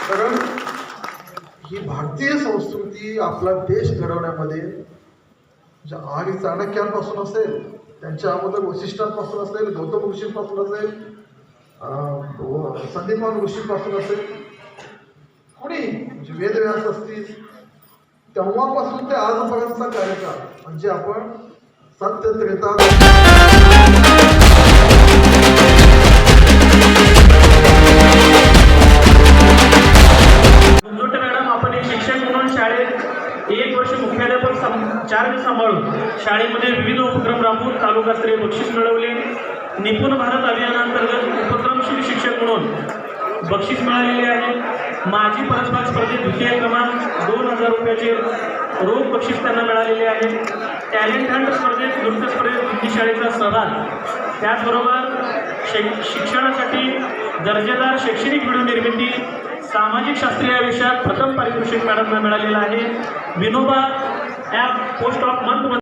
कारण ही भारतीय संस्कृती आपला देश घडवण्यामध्ये आधी चाणक्यांपासून असेल, त्यांच्या अगोदर वशिष्ठांपासून असेल, गौतम ऋषींपासून असेल, संदीपान ऋषींपासून असेल, कोणी म्हणजे वेदव्यास असतील, तेव्हापासून ते आजपर्यंतचा कार्यकाळ म्हणजे आपण सत्य त्रेता मॅडम, आपण एक शिक्षक म्हणून शाळेत 1 वर्ष मुख्याध्यापक चार्ज सांभाळून शाळेमध्ये विविध उपक्रम राबवून तालुकास्तरीय बक्षीस मिळवले. निपुण भारत अभियानांतर्गत उपक्रमशील शिक्षक म्हणून बक्षीस मिळालेले आहे. माजी परस्पर स्पर्धेत द्वितीय क्रमांक 2000 रुपयाचे रोख बक्षीस त्यांना मिळालेले आहे. टॅलेंट हंट स्पर्धेत नृत्य स्पर्धेत हिंदी शाळेचा सहभाग, त्याचबरोबर शिक्षणासाठी दर्जेदार शैक्षणिक व्हिडिओ निर्मिती, सामाजिक शास्त्र या विषयात प्रथम पारितोषिक मॅडमला मिळालेलं आहे. Vinoba app post of month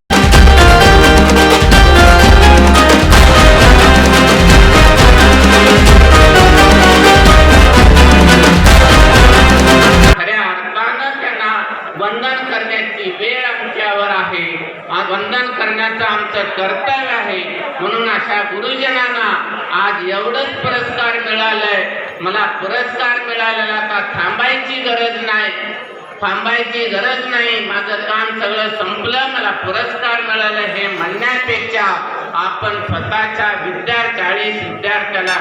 वंदन करण्याची वेळ आमच्यावर आहे. वंदन करण्याचं आमचं कर्तव्य आहे. म्हणून अशा गुरुजनांना आज एवढंच पुरस्कार मिळालाय. मला पुरस्कार मिळालेला का थांबायची गरज नाही. माझं काम सगळं संपलं, मला पुरस्कार मिळालं हे म्हणण्यापेक्षा आपण स्वतःच्या विद्यार्थ्याला